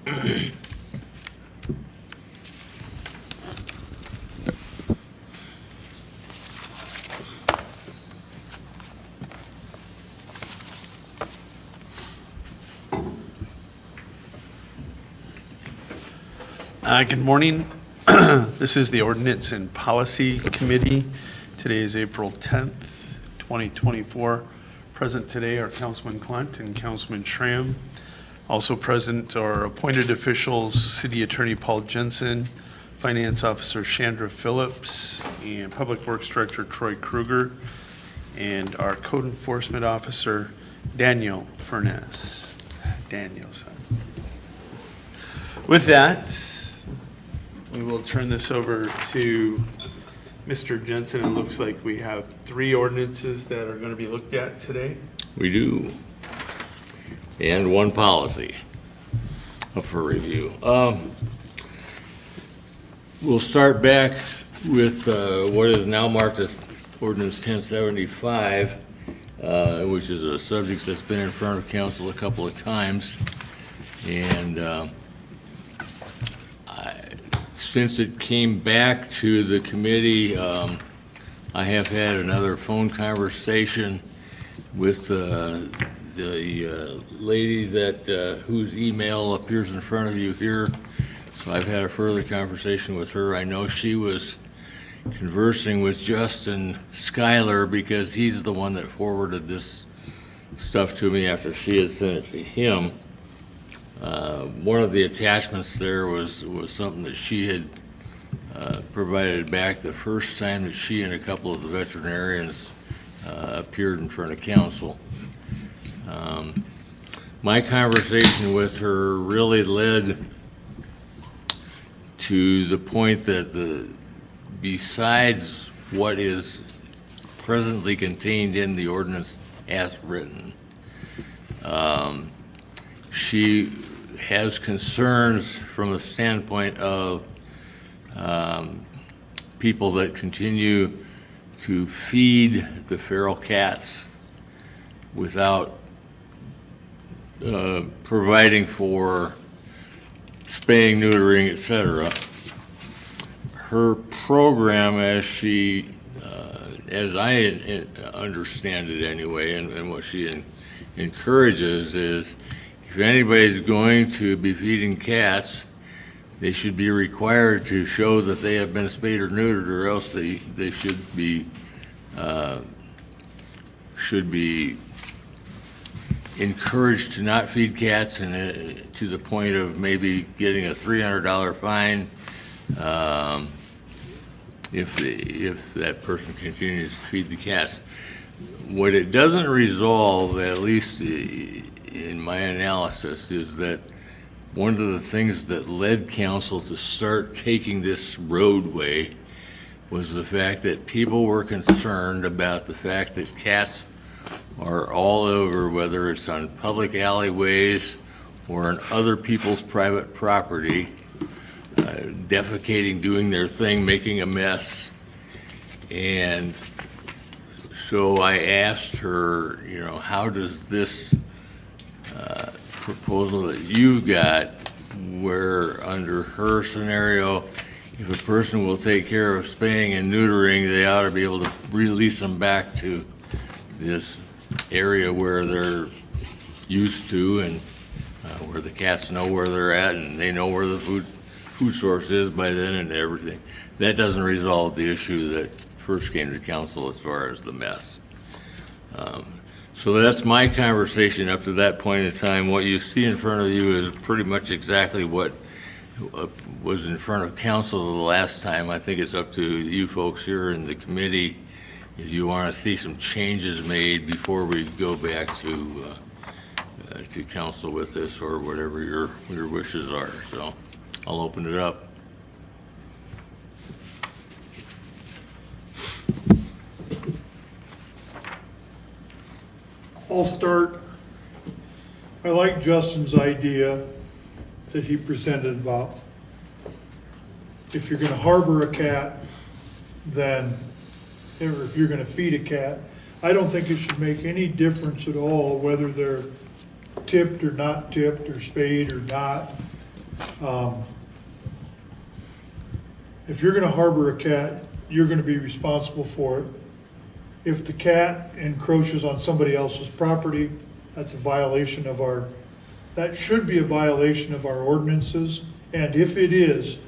Good morning. This is the Ordinance and Policy Committee. Today is April 10th, 2024. Present today are Councilman Clunt and Councilman Schramm. Also present are appointed officials, City Attorney Paul Jensen, Finance Officer Chandra Phillips, and Public Works Director Troy Kruger, and our Code Enforcement Officer Daniel Furness. Danielson. With that, we will turn this over to Mr. Jensen. It looks like we have 3 ordinances that are going to be looked at today. We do. And 1 policy up for review. We'll start back with what is now marked as Ordinance 1075, which is a subject that's been in front of council a couple of times. And since it came back to the committee, I have had another phone conversation with the lady that whose email appears in front of you here. So I've had a further conversation with her. I know she was conversing with Justin Schuyler because he's the one that forwarded this stuff to me after she had sent it to him. One of the attachments there was something that she had provided back the first time that she and a couple of the veterinarians appeared in front of council. My conversation with her really led to the point that besides what is presently contained in the ordinance as written, she has concerns from a standpoint of people that continue to feed the feral cats without providing for spaying, neutering, etc. Her program, as I understand it anyway, and what she encourages is, if anybody's going to be feeding cats, they should be required to show that they have been spayed or neutered, or else they should be encouraged to not feed cats, and to the point of maybe getting a $300 fine if that person continues to feed the cats. What it doesn't resolve, at least in my analysis, is that one of the things that led council to start taking this roadway was the fact that people were concerned about the fact that cats are all over, whether it's on public alleyways or on other people's private property, defecating, doing their thing, making a mess. And so I asked her, how does this proposal that you've got, where under her scenario, if a person will take care of spaying and neutering, they ought to be able to release them back to this area where they're used to, and where the cats know where they're at, and they know where the food source is by then and everything. That doesn't resolve the issue that first came to council as far as the mess. So that's my conversation up to that point in time. What you see in front of you is pretty much exactly what was in front of council the last time. I think it's up to you folks here in the committee if you want to see some changes made before we go back to council with this, or whatever your wishes are. So I'll open it up. I'll start. I like Justin's idea that he presented about if you're going to harbor a cat, then, or if you're going to feed a cat, I don't think it should make any difference at all whether they're tipped or not tipped or spayed or not. If you're gonna harbor a cat, you're gonna be responsible for it. If the cat encroaches on somebody else's property, that's a violation of that should be a violation of our ordinances. And if it is,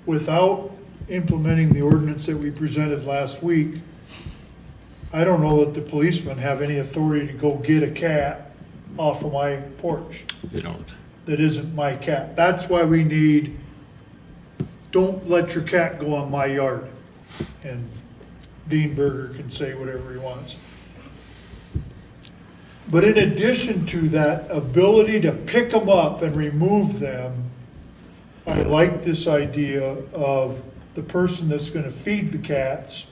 without implementing the ordinance that we presented last week, I don't know that the policemen have any authority to go get a cat off of my porch They don't. that isn't my cat. That's why we need, don't let your cat go on my yard. And Dean Berger can say whatever he wants. But in addition to that ability to pick them up and remove them, I like this idea of the person that's gonna feed the cats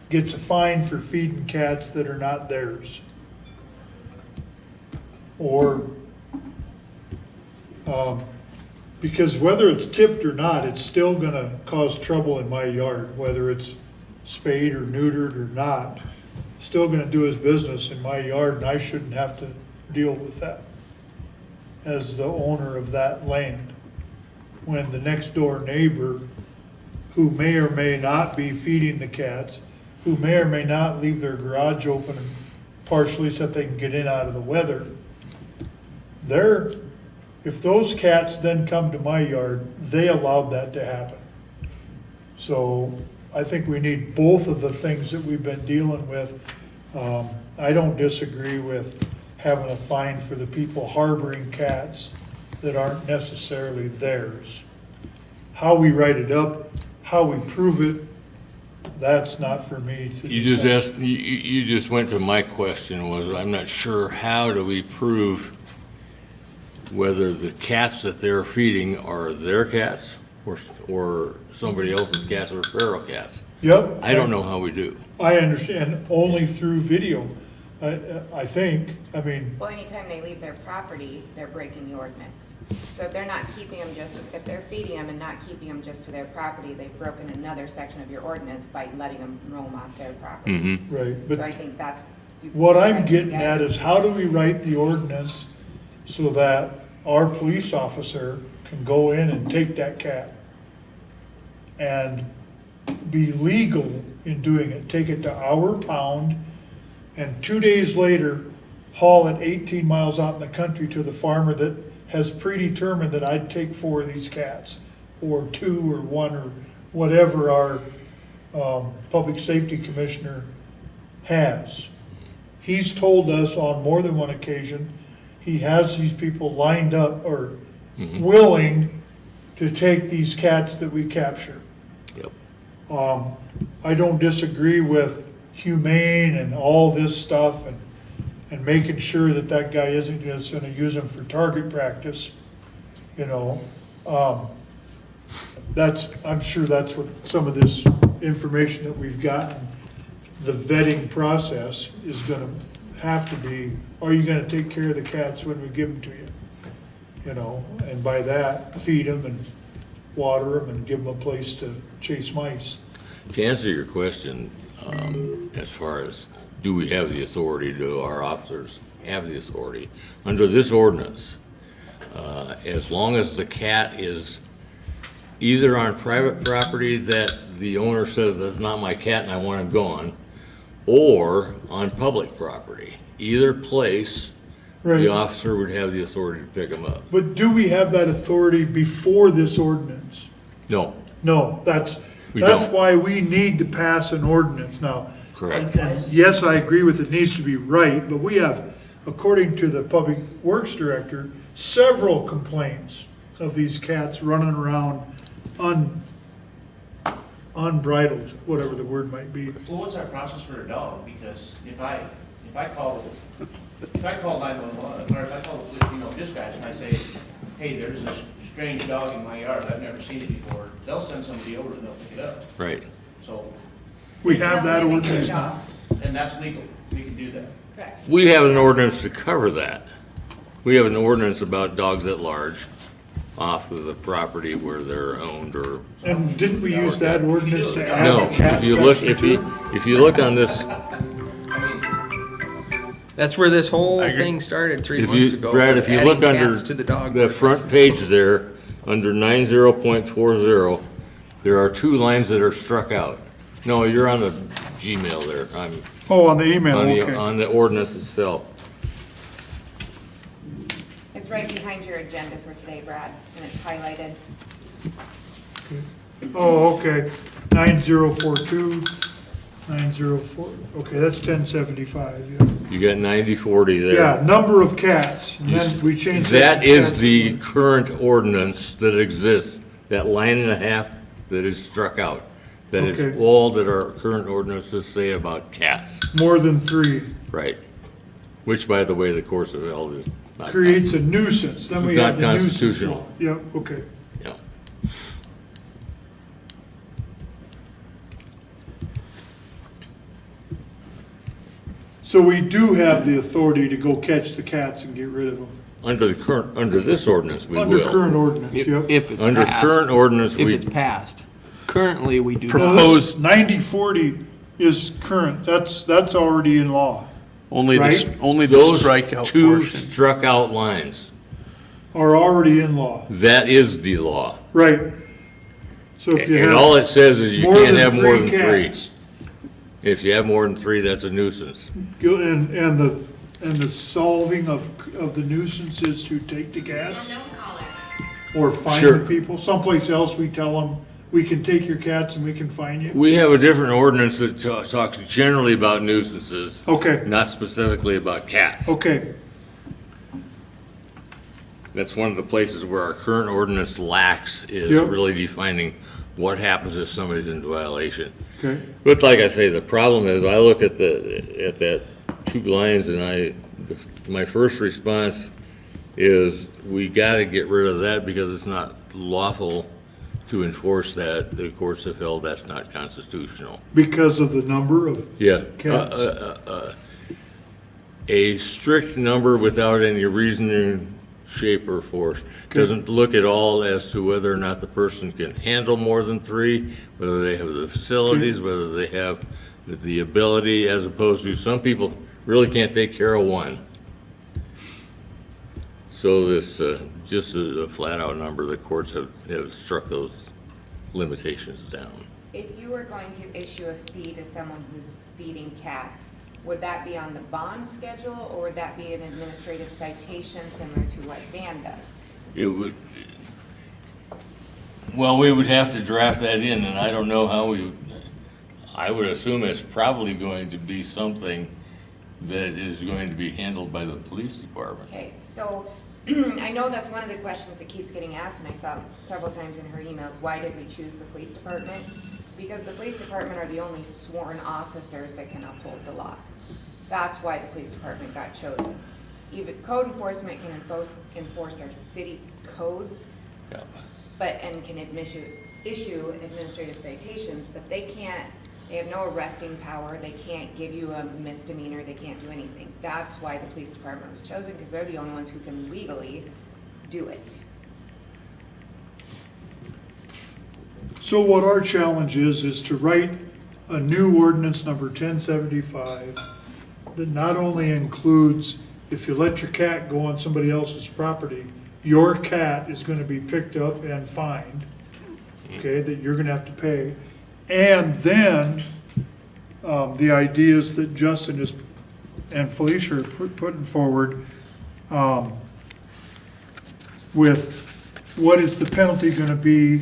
gets a fine for feeding cats that are not theirs. Or, because whether it's tipped or not, it's still gonna cause trouble in my yard, whether it's spayed or neutered or not. Still gonna do his business in my yard, and I shouldn't have to deal with that as the owner of that land. When the next door neighbor, who may or may not be feeding the cats, who may or may not leave their garage open partially so that they can get in out of the weather, if those cats then come to my yard, they allowed that to happen. So I think we need both of the things that we've been dealing with. I don't disagree with having a fine for the people harboring cats that aren't necessarily theirs. How we write it up, how we prove it, that's not for me to You just decide. asked, you just went to my question was, I'm not sure, how do we prove whether the cats that they're feeding are their cats or somebody else's cats or feral cats? Yep. I don't know how we do. I understand, only through video, I think, I mean, Well, anytime they leave their property, they're breaking the ordinance. So if they're not keeping them if they're feeding them and not keeping them just to their property, they've broken another section of your ordinance by letting them roam off their property. right, So but I think that's. what I'm getting at is how do we write the ordinance so that our police officer can go in and take that cat and be legal in doing it, take it to our pound, and 2 days later, haul it 18 miles out in the country to the farmer that has predetermined that I'd take 4 of these cats, or 2, or 1, or whatever our public safety commissioner has. He's told us on more than one occasion, he has these people lined up or willing to take these cats that we capture. Yep. I don't disagree with humane and all this stuff and making sure that that guy isn't just gonna use them for target practice, you know. I'm sure that's what some of this information that we've gotten, the vetting process is gonna have to be, are you gonna take care of the cats when we give them to you? You know, and by that, feed them and water them and give them a place to chase mice. To answer your question, as far as do we have the authority, do our officers have the authority? Under this ordinance, as long as the cat is either on private property that the owner says, that's not my cat and I want him gone, or on public property, either place, Right. the officer would have the authority to pick him up. But do we have that authority before this ordinance? No, No, that's We don't. why we need to pass an ordinance now. correct. And yes, I agree with it needs to be right, but we have, according to the Public Works Director, several complaints of these cats running around unbridled, whatever the word might be. Well, what's our process for a dog? Because if I call 911, or if I call, dispatch, and I say, hey, there's this strange dog in my yard, I've never seen it before, they'll send somebody over and they'll pick it up. Right. So, We have that They'll mimic ordinance your now. dog. and that's legal, we can do that. Correct. We have an ordinance to cover that. We have an ordinance about dogs at large off of the property where they're owned or. And didn't we use that ordinance to add No, the cat if you look, section to it? if you look on this, That's where this whole I agree. thing started 3 if months you, ago. Brad, was if you adding look under cats to the dog the ordinance. front page there, under 90.40, there are 2 lines that are struck out. No, you're on the Gmail there. I'm Oh, on the email, okay. on the ordinance itself. It's right behind your agenda for today, Brad, and it's highlighted. Oh, okay, 9042, 904, okay, that's 1075, yeah. You got 9040 there. Yeah, number of cats, and then we changed That that. to is cats. the current ordinance that exists, that line and a half that is struck out. That is Okay. all that our current ordinances say about cats, More than 3, right? Which, by the way, the courts have held is not. creates a nuisance, then we Not have the nuisance constitutional. law. Yep, okay. Yeah. So we do have the authority to go catch the cats and get rid of them? Under this ordinance, we Under will. current ordinance, yep. If it's Under passed. current ordinance, If we, it's passed. Currently, we do No, not. this 9040 is current, that's already in law, Only the, Right? only the those strikeout 2 portion. struck out lines, are already in law, that is the law. right? So if you And all have it says is you more can't than have more 3 than 3. cats, If you have more than 3, that's a nuisance. and the solving of the nuisance is to take the cats? Or fine Sure. the people, someplace else we tell them, we can take your cats and we can fine you? We have a different ordinance that talks generally about nuisances, Okay, not specifically about cats. okay, That's one of the places where our current ordinance lacks, is Yep. really defining what happens if somebody's in violation. okay. But like I say, the problem is, I look at that 2 lines, and my first response is, we gotta get rid of that because it's not lawful to enforce that. The courts have held that's not constitutional. Because of the number of, Yeah. Cats. A strict number without any reasoning, shape, or force doesn't look at all as to whether or not the person can handle more than 3, whether they have the facilities, whether they have the ability, as opposed to some people really can't take care of 1. So this, just a flat-out number, the courts have struck those limitations down. If you were going to issue a fee to someone who's feeding cats, would that be on the bond schedule, or would that be an administrative citation similar to what Dan does? It would, well, we would have to draft that in, and I don't know how I would assume it's probably going to be something that is going to be handled by the police department. Okay, so I know that's one of the questions that keeps getting asked, and I saw several times in her emails, why did we choose the police department? Because the police department are the only sworn officers that can uphold the law. That's why the police department got chosen. Even code enforcement can enforce our city codes, Yeah. and can issue administrative citations, but they have no arresting power, they can't give you a misdemeanor, they can't do anything. That's why the police department was chosen, because they're the only ones who can legally do it. so what our challenge is to write a new ordinance number 1075 that not only includes, if you let your cat go on somebody else's property, your cat is gonna be picked up and fined, okay, that you're gonna have to pay. And then, the ideas that Justin is, and Felicia are putting forward, with what is the penalty gonna be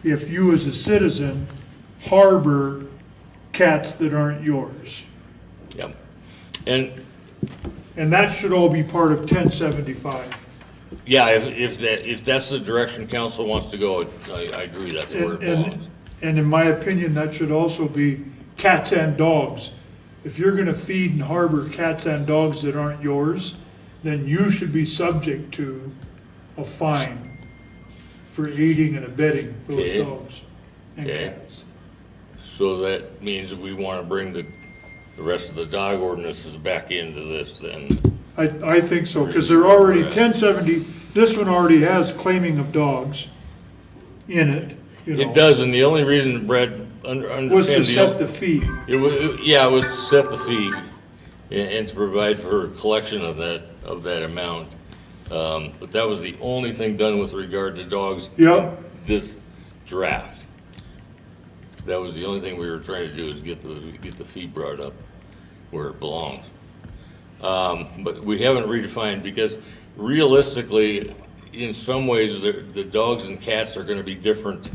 if you as a citizen harbor cats that aren't yours? Yep. And, And that should all be part of 1075. yeah, if that's the direction council wants to go, I agree, that's where it belongs. And in my opinion, that should also be cats and dogs. If you're gonna feed and harbor cats and dogs that aren't yours, then you should be subject to a fine for aiding and abetting those Okay. dogs and Okay. cats. So that means that we want to bring the rest of the dog ordinances back into this then. I think so, because they're already, 1070, this one already has claiming of dogs in it, you know. It does, and the only reason Brad understand. Was to set the fee. It was, yeah, it was to set the fee and to provide for collection of that amount. But that was the only thing done with regard to dogs. Yep. This draft. That was the only thing we were trying to do, is get the fee brought up where it belongs. But we haven't redefined, because realistically, in some ways, the dogs and cats are gonna be different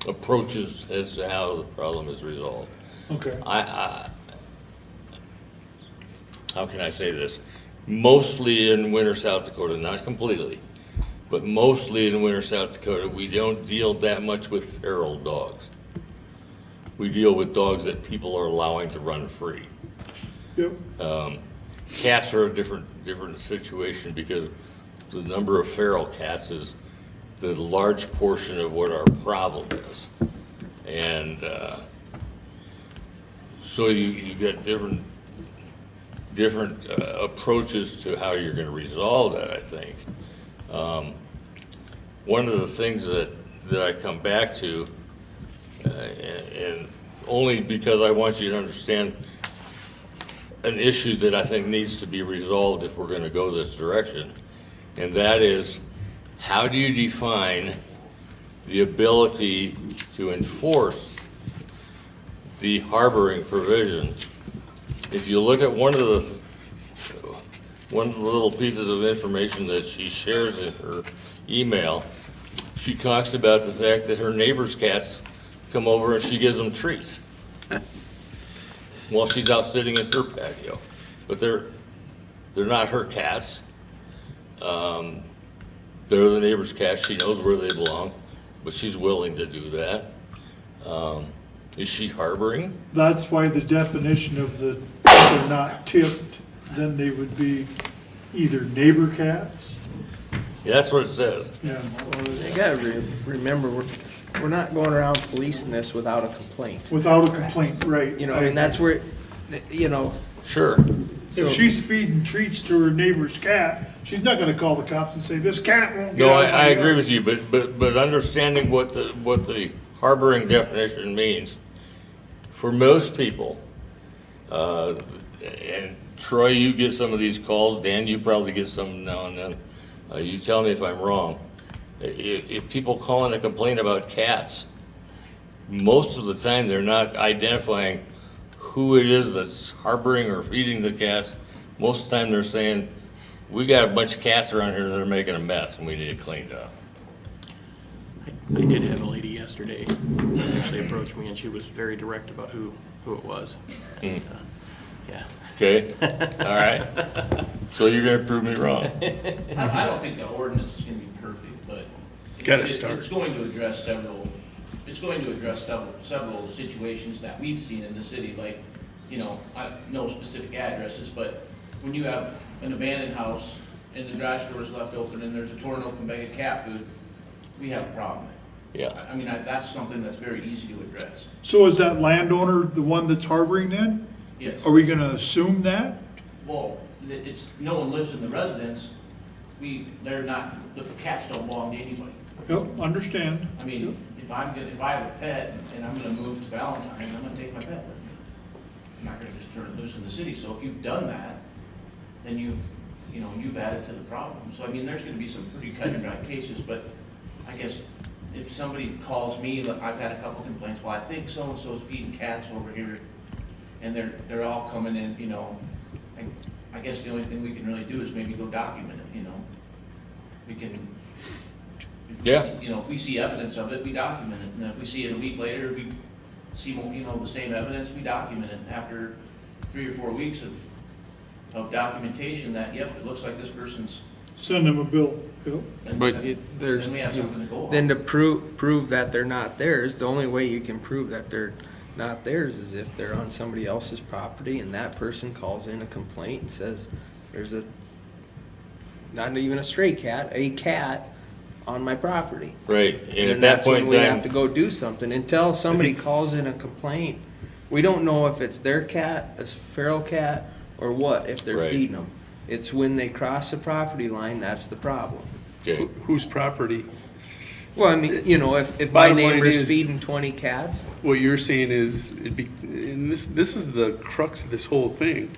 approaches as to how the problem is resolved. Okay. How can I say this? Mostly in winter South Dakota, not completely, but mostly in winter South Dakota, we don't deal that much with feral dogs. We deal with dogs that people are allowing to run free. Yep. Cats are a different situation, because the number of feral cats is the large portion of what our problem is. And so you get different approaches to how you're gonna resolve that, I think. One of the things that I come back to, and only because I want you to understand an issue that I think needs to be resolved if we're gonna go this direction, and that is, how do you define the ability to enforce the harboring provisions? If you look at one of the little pieces of information that she shares in her email, she talks about the fact that her neighbor's cats come over and she gives them treats while she's out sitting in her patio. But they're not her cats. They're the neighbor's cats. She knows where they belong, but she's willing to do that. Is she harboring? That's why the definition of the, they're not tipped, then they would be either neighbor cats. Yeah, that's what it says. Yeah. Well, you gotta remember, we're not going around policing this without a complaint. Without a complaint, right. You know, and that's where, you know, Sure. If she's feeding treats to her neighbor's cat, she's not gonna call the cops and say, this cat won't get No, out of my I agree yard." with you, but understanding what the harboring definition means, for most people, and Troy, you get some of these calls, Dan, you probably get some now and then, you tell me if I'm wrong. If people call in a complaint about cats, most of the time, they're not identifying who it is that's harboring or feeding the cats. Most of the time, they're saying, we got a bunch of cats around here that are making a mess and we need it cleaned up. I did have a lady yesterday actually approach me, and she was very direct about who it was. And, yeah. Okay, all right. So you're gonna prove me wrong. I don't think the ordinance is gonna be perfect, but. Gotta start. It's going to address several situations that we've seen in the city, like, you know, no specific addresses, but when you have an abandoned house and the garage door is left open and there's a torn open bag of cat food, we have a problem. Yeah. I mean, that's something that's very easy to address. So is that landowner the one that's harboring then? Yes. Are we gonna assume that? Well, it's, no one lives in the residence, they're not, the cats don't belong to anybody. Yep, understand. I mean, if I have a pet and I'm gonna move to Valentine, I'm gonna take my pet with me. I'm not gonna just turn it loose in the city, so if you've done that, then you've added to the problem. So I mean, there's gonna be some pretty cut and dry cases, but I guess if somebody calls me, look, I've had a couple complaints, well, I think so-and-so's feeding cats over here, and they're all coming in, you know, I guess the only thing we can really do is maybe go document it, you know? We can, Yeah. you know, if we see evidence of it, we document it, and if we see it a week later, we see, you know, the same evidence, we document it. After 3 or 4 weeks of documentation that, yep, it looks like this person's. Send them a bill. Yep. then- but then there's, we have something to go on. then to prove that they're not theirs, the only way you can prove that they're not theirs is if they're on somebody else's property and that person calls in a complaint and says, there's not even a stray cat, a cat on my property. Right, and at And that that's when point we in have to time, go do something. Until somebody calls in a complaint, we don't know if it's their cat, a feral cat, or what, if they're Right. feeding them. It's when they cross the property line, that's the problem. okay, Whose property? Well, I mean, you know, if my Bottom line neighbor's is- feeding 20 cats, What you're saying is, and this is the crux of this whole thing.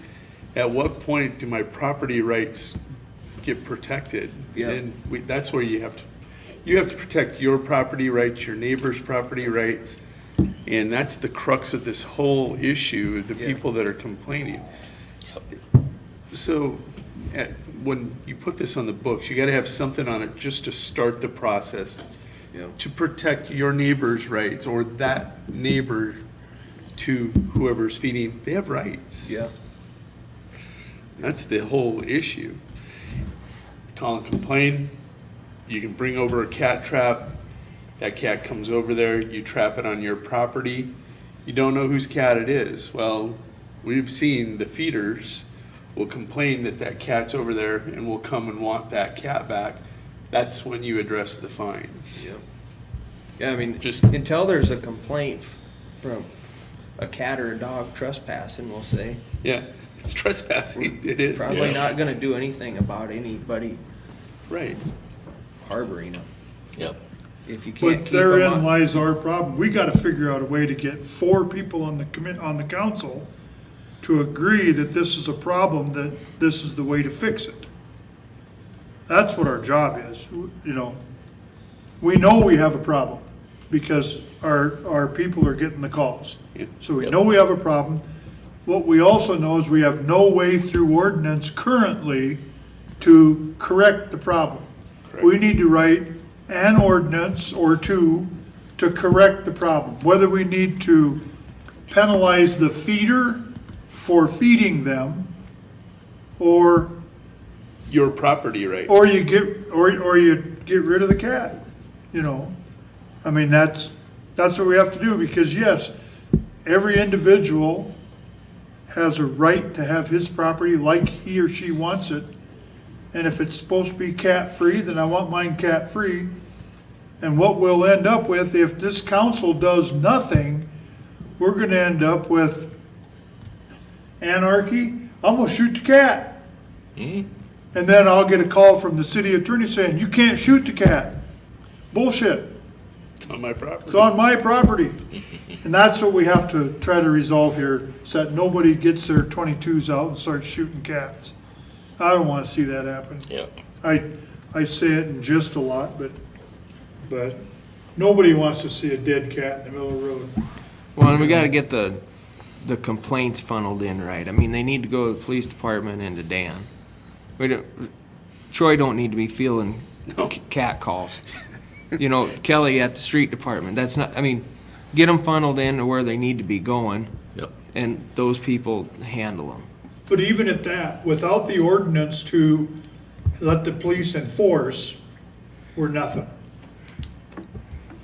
at what point do my property rights get protected? Yeah. And that's where you have to protect your property rights, your neighbor's property rights. And that's the crux of this whole issue, the Yeah. people that are complaining. So, when you put this on the books, you gotta have something on it just to start the process. Yeah. To protect your neighbor's rights, or that neighbor to whoever's feeding, they have rights. Yeah. That's the whole issue. Call and complain, you can bring over a cat trap, that cat comes over there, you trap it on your property, you don't know whose cat it is. Well, we've seen the feeders will complain that that cat's over there and will come and want that cat back. That's when you address the fines. Yeah. Yeah, I mean, Just- just until there's a complaint from a cat or a dog trespassing, we'll say, Yeah, it's trespassing, it is. probably not gonna do anything about anybody Right. harboring them. Yep. If you can't But keep them therein on. lies our problem. We gotta figure out a way to get 4 people on the council to agree that this is a problem, that this is the way to fix it. That's what our job is, you know. We know we have a problem because our people are getting the calls. Yeah. So we know we have a problem. What we also know is we have no way through ordinance currently to correct the problem. Correct. We need to write an ordinance or two to correct the problem. Whether we need to penalize the feeder for feeding them, or Your property rights. you get rid of the cat, you know. I mean, that's what we have to do, because yes, every individual has a right to have his property like he or she wants it. And if it's supposed to be cat-free, then I want mine cat-free. And what we'll end up with, if this council does nothing, we're gonna end up with anarchy. I'm gonna shoot the cat. And then I'll get a call from the city attorney saying, you can't shoot the cat. Bullshit. It's on my property. It's on my property. And that's what we have to try to resolve here, so that nobody gets their 22s out and starts shooting cats. I don't wanna see that happen. Yep. I say it in jest a lot, but nobody wants to see a dead cat in the middle of the road. Well, and we gotta get the complaints funneled in right. I mean, they need to go to the police department and to Dan. Troy don't need to be fielding cat calls. You know, Kelly at the street department, that's not, I mean, get them funneled in to where they need to be going, Yep. and those people handle them. But even at that, without the ordinance to let the police enforce, we're nothing.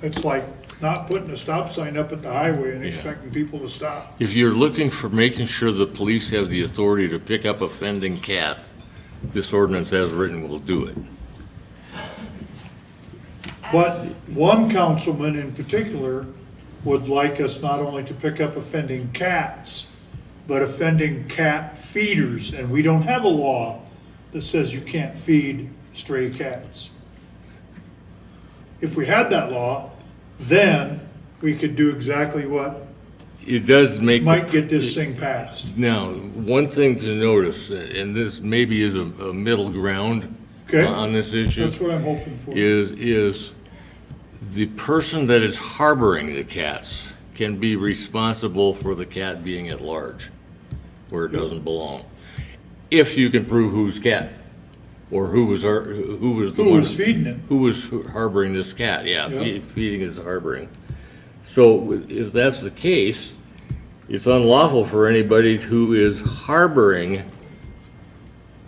It's like not putting a stop sign up at the highway and Yeah. expecting people to stop. If you're looking for making sure the police have the authority to pick up offending cats, this ordinance as written will do it. But one councilman in particular would like us not only to pick up offending cats, but offending cat feeders, and we don't have a law that says you can't feed stray cats. If we had that law, then we could do exactly what It does make. might get this thing passed. Now, one thing to notice, and this maybe is a middle ground Okay? on this issue, That's what I'm hoping for. is the person that is harboring the cats can be responsible for the cat being at large, where it doesn't belong. If you can prove whose cat, or who was the Who one. was feeding it? Who was harboring this cat, yeah, Yeah. feeding is harboring. So if that's the case, it's unlawful for anybody who is harboring,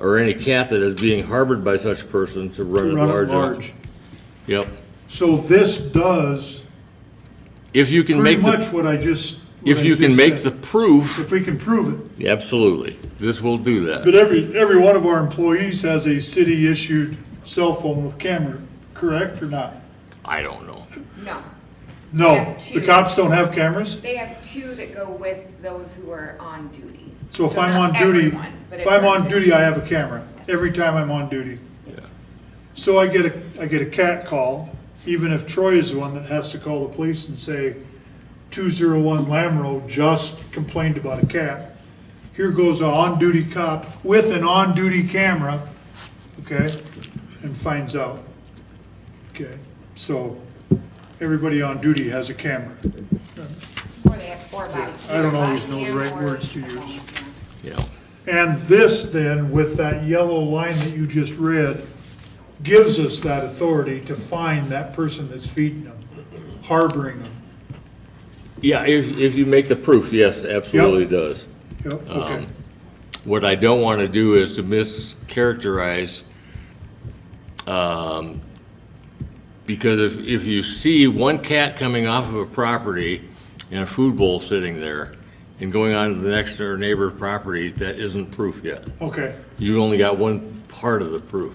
or any cat that is being harbored by such person to run at Run large. at large. Yep. So this does If you can pretty make the, much what I just if you can make the said. proof, If we can prove it. absolutely, this will do But that. every one of our employees has a city-issued cell phone with camera, correct or not? I don't know. No. No, Yeah, the two. cops don't have cameras? They have 2 that go with those who are on duty. So if I'm not on duty, everyone, but if I'm on everyone. duty, I have a camera, every time I'm on duty. Yes. So I get a cat call, even if Troy is the one that has to call the police and say, 201 Lamro just complained about a cat. here goes an on-duty cop with an on-duty camera, okay, and finds out. Okay, so everybody on duty has a camera. Or they have, or body I don't cam, always body know the cam, right or words to a phone use. cam. Yeah. And this then, with that yellow line that you just read, gives us that authority to find that person that's feeding them, harboring them. Yeah, if you make the proof, yes, absolutely does. Yep, okay. What I don't want to do is to mischaracterize, because if you see one cat coming off of a property and a food bowl sitting there and going on to the next door neighbor's property, that isn't proof yet. Okay, You only got one part of the proof.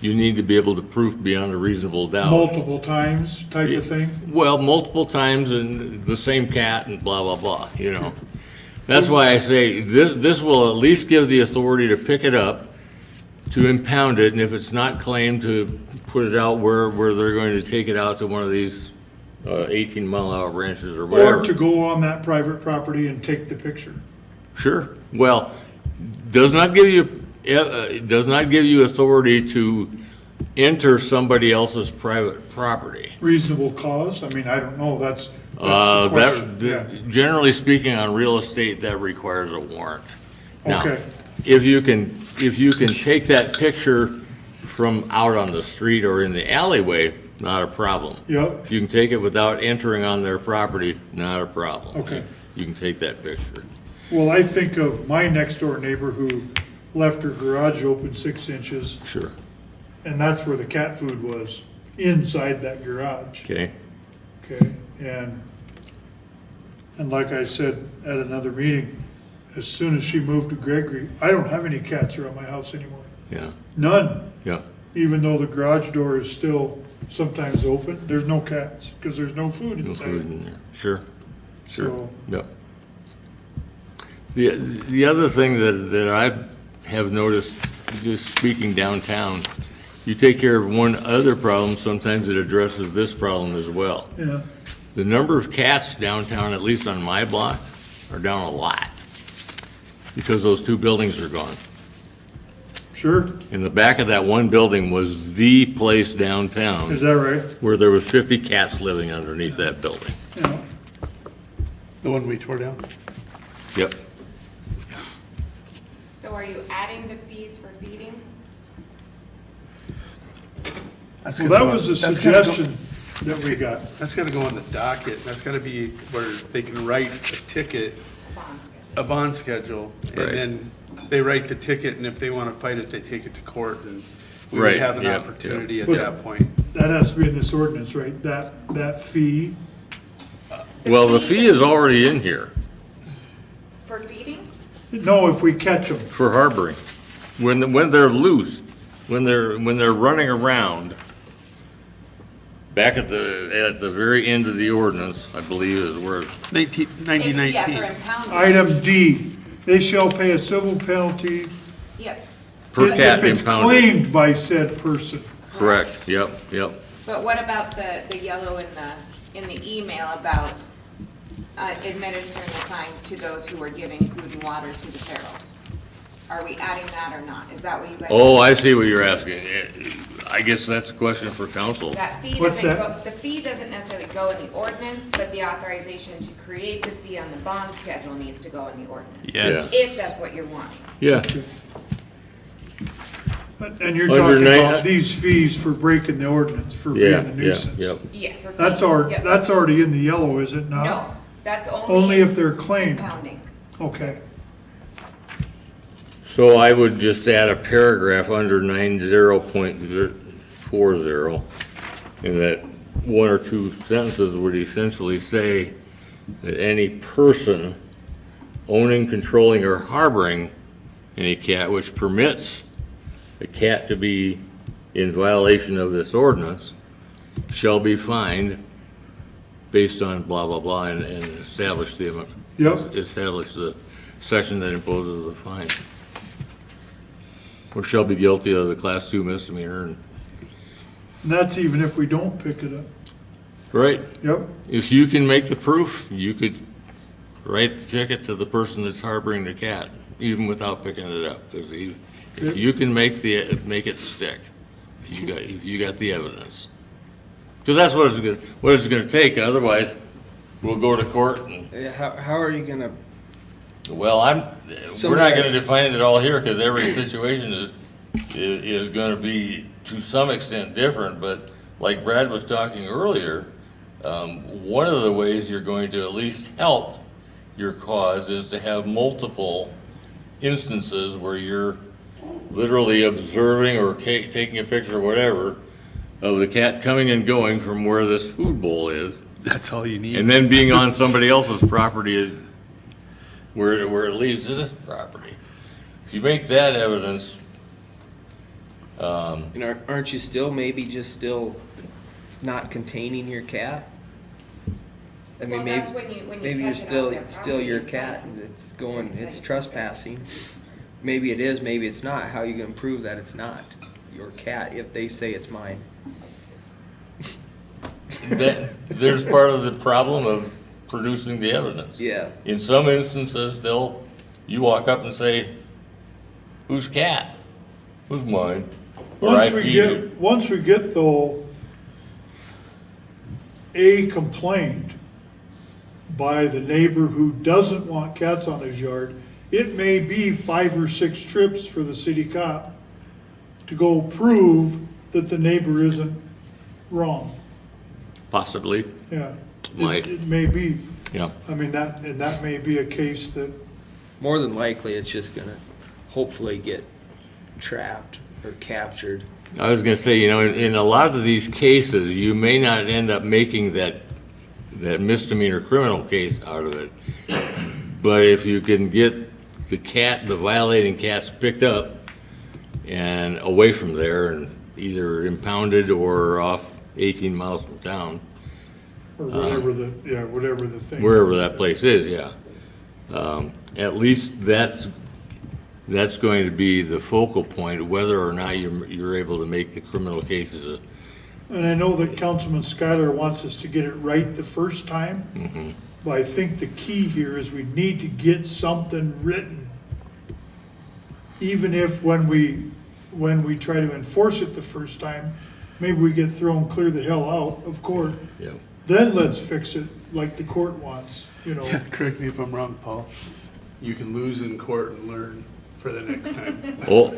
You need to be able to prove beyond a reasonable doubt. multiple times type of thing? Well, multiple times and the same cat and blah, blah, blah, you know. That's why I say this will at least give the authority to pick it up, to impound it, and if it's not claimed, to put it out where they're going to take it out to one of these 18-mile-an-hour ranches or whatever. Or to go on that private property and take the picture? Sure. Well, does not give you authority to enter somebody else's private property. Reasonable cause? I mean, I don't know, that's the question, yeah. Generally speaking, on real estate, that requires a warrant. Now, Okay. if you can take that picture from out on the street or in the alleyway, not a problem. Yep, If you can take it without entering on their property, not a problem. Okay. You can take that picture. well, I think of my next door neighbor who left her garage open 6 inches, Sure. and that's where the cat food was, inside that garage. Okay? Okay, and like I said at another meeting, as soon as she moved to Gregory, I don't have any cats around my house anymore. Yeah. None, Yeah. even though the garage door is still sometimes open, there's no cats, because there's no food No food inside. in there. Sure. Sure. So, Yep. The other thing that I have noticed, just speaking downtown, you take care of one other problem, sometimes it addresses this problem as well. yeah, The number of cats downtown, at least on my block, are down a lot because those two buildings are gone. sure, In the back of that one building was the place downtown is that right? where there was 50 cats living underneath that building. Yeah, The one we tore down? Yep. So are you adding the fees for feeding? That's well, gotta that go- was a that's gotta go- suggestion that we got. That's gotta go on the docket, that's gotta be where they can write a ticket, Bond schedule? a bond schedule, and Right. then they write the ticket, and if they wanna fight it, they take it to court, and we would Right, have an yeah, opportunity at yeah. that point. That has to be in this ordinance, right? That fee, Well, the fee is already in here For feeding? no, if we catch them, for harboring. When they're loose, when they're running around, back at the very end of the ordinance, I believe is where, 1919. Yeah, for impounding. item D, they shall pay a civil penalty Yep, per if cat it's impounded. claimed by said person. Correct, yep. but what about the yellow in the email about administering the fine to those who are giving food and water to the ferals? Are we adding that or not? Is that what you guys? Oh, I see what you're asking. I guess that's a question for council. That fee What's doesn't that? go, the fee doesn't necessarily go in the ordinance, but the authorization to create the fee on the bond schedule needs to go in the ordinance. Yes. If that's what you're wanting. Yeah, And you're Under talking nine- about these fees for breaking the ordinance, for being yeah, a yeah, nuisance. yep. Yeah. for That's feeding, yep. that's already in the yellow, is it not? No, that's Only if they're claimed, impounding. okay. So I would just add a paragraph under 90.40, and that one or two sentences would essentially say that any person owning, controlling, or harboring any cat which permits a cat to be in violation of this ordinance shall be fined based on blah, blah, blah, and establish the section that imposes the fine. Or shall be guilty of the class 2 misdemeanor. And And that's even if we don't pick it up. right, Yep, if you can make the proof, you could write the ticket to the person that's harboring the cat. even without picking it up. If you can make it stick, if you got the evidence. Because that's what it's gonna take, otherwise, we'll go to court and, How are you gonna, well, we're not gonna define it all here, because every situation is gonna be to some extent different, but like Brad was talking earlier, one of the ways you're going to at least help your cause is to have multiple instances where you're literally observing or taking a picture or whatever of the cat coming and going from where this food bowl is, That's all you need. and then being on somebody else's property where it leaves to this property. If you make that evidence, and aren't you still still not containing your cat? I mean, Well, maybe, that's when you maybe you're catch it on their still your property. cat and it's trespassing. Maybe it is, maybe it's not. How are you gonna prove that it's not your cat if they say it's mine? there's part of the problem of producing the evidence. Yeah. In some instances, you walk up and say, whose cat? Who's mine? Or I feed you. Once we get though a complaint by the neighbor who doesn't want cats on his yard, it may be 5 or 6 trips for the city cop to go prove that the neighbor isn't wrong. Possibly, Yeah. Might. It may be. yeah. I mean, that may be a case that, More than likely, it's just gonna hopefully get trapped or captured. I was gonna say, in a lot of these cases, you may not end up making that misdemeanor criminal case out of it. But if you can get the violating cats picked up and away from there and either impounded or off 18 miles from town, or whatever whatever the thing. wherever that place is, yeah. At least that's going to be the focal point, whether or not you're able to make the criminal cases. And I know that Councilman Schuyler wants us to get it right the first time. But I think the key here is we need to get something written. Even if when we try to enforce it the first time, maybe we get thrown clear the hell out of court. Yeah. Then let's fix it like the court wants, Correct me if I'm wrong, Paul. You can lose in court and learn for the next time. Oh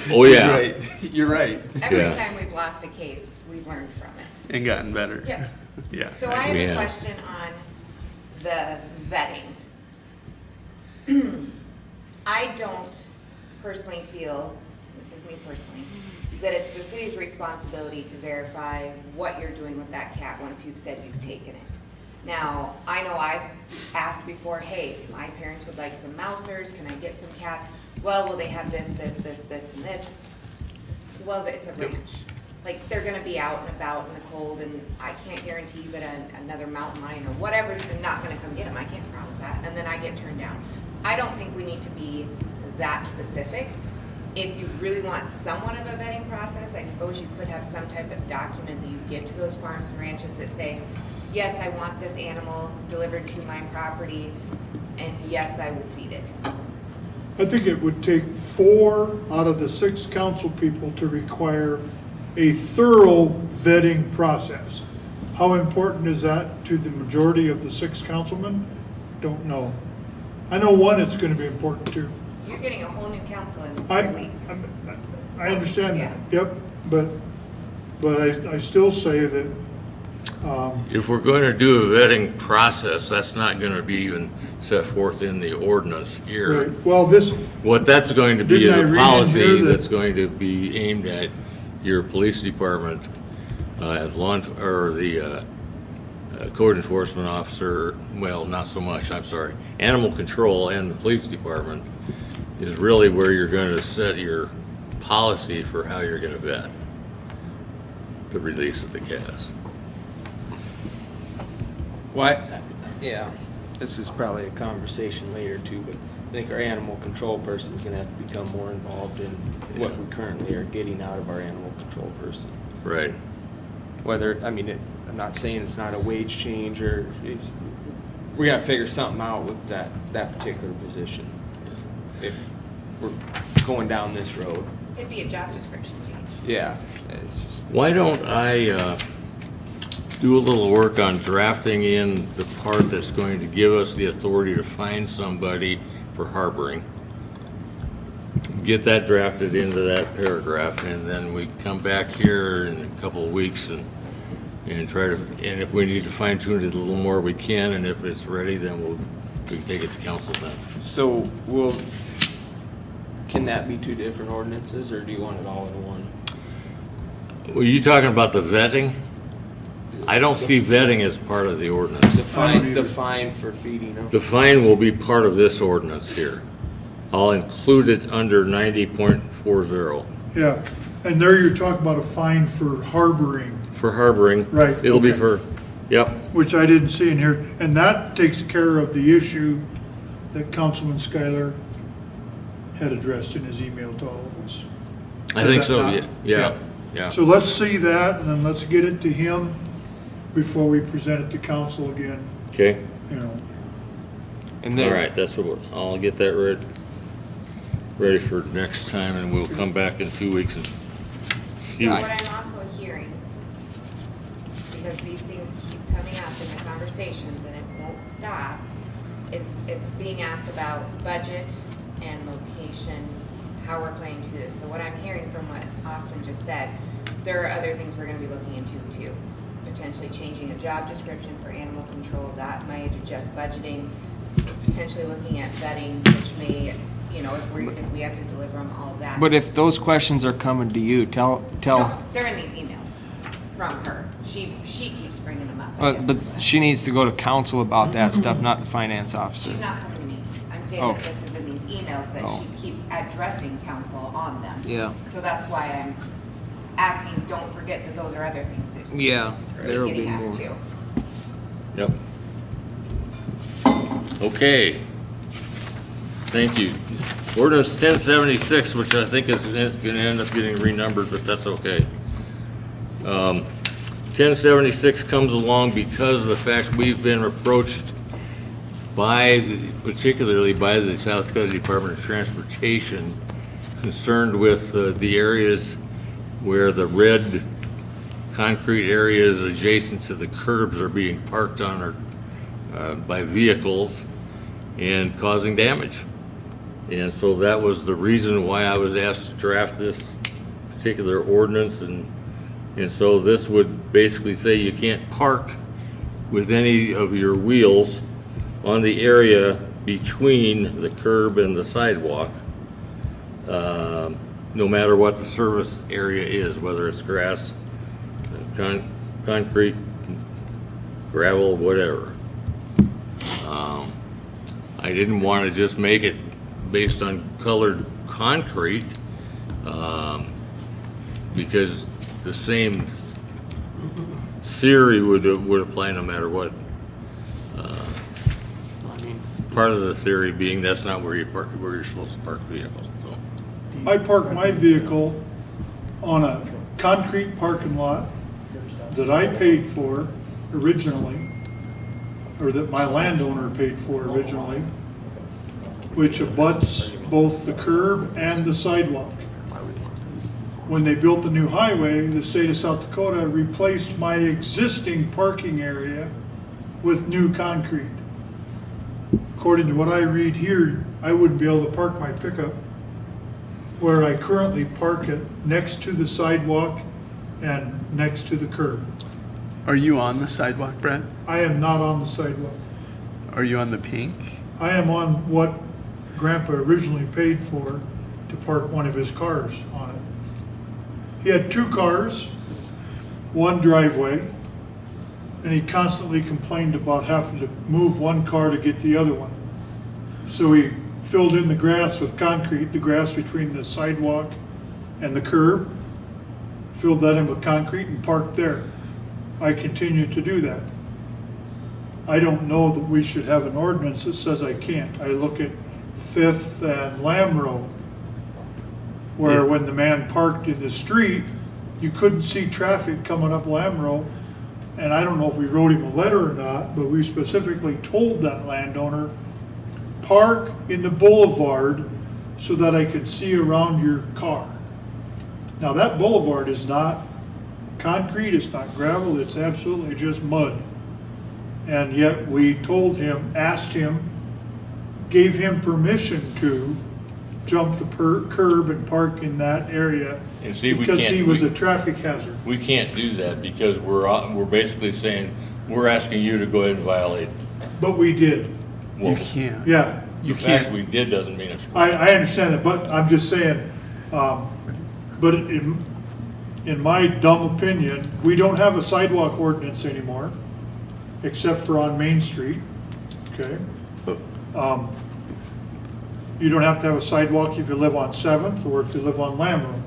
You're yeah. right. You're right. Every Yeah. time we've lost a case, we've learned from it. And gotten better. Yeah. Yeah. So I have Yeah. a question on the vetting. I don't personally feel, this is me personally, that it's the city's responsibility to verify what you're doing with that cat once you've said you've taken it. Now, I know I've asked before, hey, my parents would like some mousers, can I get some cats? Well, will they have this, and this? Well, it's a ranch. Like, they're gonna be out and about in the cold, and I can't guarantee you that another mountain lion or whatever's not gonna come get them, I can't promise that, and then I get turned down. I don't think we need to be that specific. If you really want somewhat of a vetting process, I suppose you could have some type of document that you give to those farms and ranches that say, yes, I want this animal delivered to my property, and yes, I will feed it. I think it would take 4 out of the 6 council people to require a thorough vetting process. How important is that to the majority of the 6 councilmen? Don't know. I know one it's gonna be important to. You're getting a whole new council in I 3 weeks. I understand that, yep, but I still say that, If we're going to do a vetting process, that's not going to be even set forth in the ordinance here. right, well, this, What that's going to be is Didn't I a read in policy here that- that's going to be aimed at your police department, at or the code enforcement officer, well, not so much, I'm sorry, animal control and the police department is really where you're going to set your policy for how you're going to vet the release of the cats. Yeah, this is probably a conversation later too, but I think our animal control person's gonna have to become more involved in what we currently are getting out of our animal control person. Right. Whether, I'm not saying it's not a wage change we gotta figure something out with that particular position. if we're going down this road. It'd be a job description change. Yeah, it's just, Why don't I do a little work on drafting in the part that's going to give us the authority to fine somebody for harboring? Get that drafted into that paragraph, and then we come back here in a couple of weeks and try to, and if we need to fine tune it a little more, we can, and if it's ready, then we can take it to council then. so can that be two different ordinances, or do you want it all in one? Were you talking about the vetting? I don't see vetting as part of the ordinance. The fine for feeding them. The fine will be part of this ordinance here. I'll include it under 90.40 Yeah, and there you're talking about a fine for harboring, for harboring. Right, It'll be okay. for, yep, which I didn't see in here. And that takes care of the issue that Councilman Schuyler had addressed in his email to all of us. I Is think that so, not? yeah. So let's see that, and then let's get it to him before we present it to council again, Okay, you know. And all then, right, that's what, I'll get that ready for next time, and we'll come back in 2 weeks and see. So what I'm also hearing, because these things keep coming up in the conversations and it won't stop, is it's being asked about budget and location, how we're planning to do this. So what I'm hearing from what Austin just said, there are other things we're gonna be looking into too. Potentially changing a job description for animal control, that might adjust budgeting, potentially looking at vetting, which may, you know, if we have to deliver them, all of that. but if those questions are coming to you, tell, No, they're in these emails from her. She keeps bringing them up. I guess. but she needs to go to council about that stuff, not the finance officer. She's not coming to me. I'm saying Oh. that this is in these emails that Oh. she keeps addressing council on them. Yeah. So that's why I'm asking, don't forget that those are other things that Yeah, there'll getting be asked more. too. Yep. Okay. Thank you. Ordinance 1076, which I think is gonna end up getting renumbered, but that's okay. 1076 comes along because of the fact we've been approached particularly by the South Dakota Department of Transportation, concerned with the areas where the red concrete areas adjacent to the curbs are being parked on or by vehicles and causing damage. And so that was the reason why I was asked to draft this particular ordinance, and so this would basically say you can't park with any of your wheels on the area between the curb and the sidewalk, no matter what the service area is, whether it's grass, concrete, gravel, whatever. I didn't want to just make it based on colored concrete, because the same theory would apply no matter what. I mean, Part of the theory being that's not where you're supposed to park vehicles, so. I parked my vehicle on a concrete parking lot that I paid for originally, or that my landowner paid for originally, which abuts both the curb and the sidewalk. When they built the new highway, the state of South Dakota replaced my existing parking area with new concrete. According to what I read here, I wouldn't be able to park my pickup where I currently park it, next to the sidewalk and next to the curb. Are you on the sidewalk, Brad? I am not on the sidewalk. Are you on the pink? I am on what Grandpa originally paid for to park one of his cars on it. He had two cars, one driveway, and he constantly complained about having to move one car to get the other one. So he filled in the grass with concrete, the grass between the sidewalk and the curb, filled that in with concrete and parked there. I continue to do that. I don't know that we should have an ordinance that says I can't. I look at Fifth and Lamb Road, where when the man parked in the street, you couldn't see traffic coming up Lamb Road. And I don't know if we wrote him a letter or not, but we specifically told that landowner, park in the boulevard so that I could see around your car. Now, that boulevard is not concrete, it's not gravel, it's absolutely just mud. And yet we told him, asked him, gave him permission to jump the curb and park in that area And see, we because he can't, was a traffic hazard. we can't do that because we're basically saying, we're asking you to go ahead and violate. But we did, You can't. yeah. You The fact can't. we did doesn't mean it's. I understand it, but I'm just saying, but in my dumb opinion, we don't have a sidewalk ordinance anymore, except for on Main Street, okay? You don't have to have a sidewalk if you live on 7th or if you live on Lamb Road.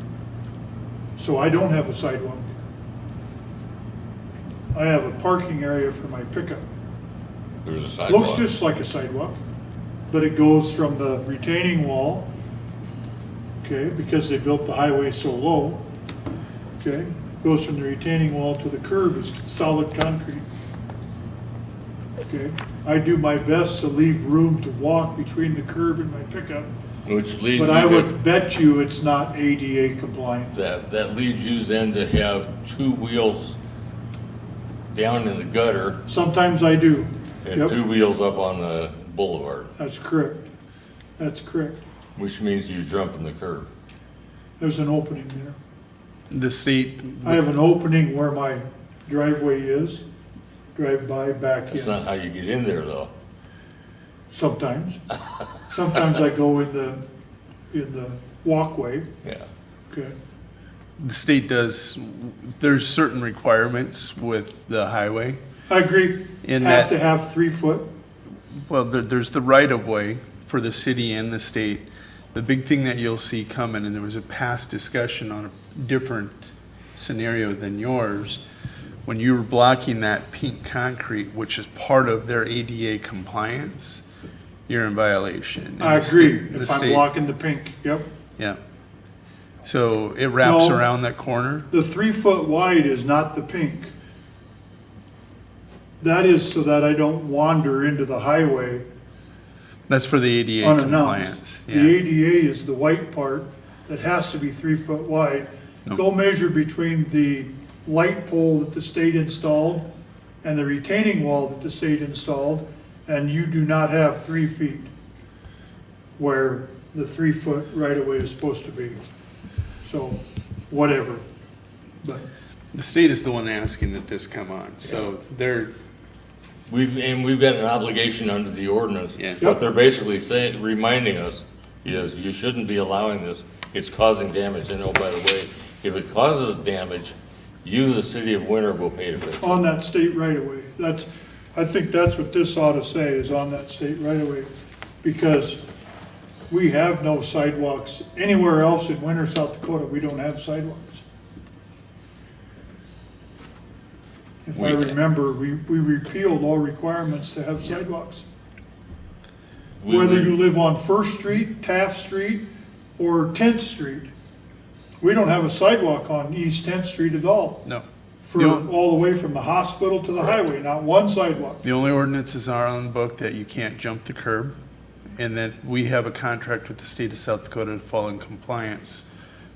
So I don't have a sidewalk. I have a parking area for my pickup. There's a sidewalk. Looks just like a sidewalk, but it goes from the retaining wall, okay, because they built the highway so low, okay, goes from the retaining wall to the curb, it's solid concrete. Okay, I do my best to leave room to walk between the curb and my pickup, Which leads but you I to- would bet you it's not ADA compliant. That leads you then to have two wheels down in the gutter Sometimes I do. and Yep, two wheels up on the boulevard, that's correct. That's correct. which means you jump in the curb. There's an opening there. The state, I have an opening where my driveway is, drive by, back That's in. not how you get in there, though. Sometimes. Sometimes I go in the walkway, Yeah. okay? the state does, there's certain requirements with the highway. I agree, In have that- to have 3 foot. Well, there's the right-of-way for the city and the state. The big thing that you'll see coming, and there was a past discussion on a different scenario than yours, when you were blocking that pink concrete, which is part of their ADA compliance, you're in violation. And I the agree, state- the if I'm state- blocking the pink, yep. Yeah. So it wraps No. around that corner? The 3 foot wide is not the pink. That is so that I don't wander into the highway That's for the ADA compliance. unannounced. The ADA is the white part that has to be 3 foot wide. No. Go measure between the light pole that the state installed and the retaining wall that the state installed, and you do not have 3 feet where the 3 foot right of way is supposed to be. So, whatever. But The state is the one asking that this come on, so they're, We've got an obligation under the ordinance. Yeah. What they're basically saying, reminding us, is you shouldn't be allowing this. It's causing damage. And oh, by the way, if it causes damage, you, the city of Winter, will pay to fix it. on that state right of way, I think that's what this ought to say, is on that state right of way. Because we have no sidewalks anywhere else in Winter, South Dakota, we don't have sidewalks. If I remember, we repealed all requirements to have sidewalks. Whether you live on First Street, Taft Street, or 10th Street, we don't have a sidewalk on East 10th Street at all. no. For all the way from the hospital to the highway, not one sidewalk. The only ordinances are on the book that you can't jump the curb, and that we have a contract with the state of South Dakota to fall in compliance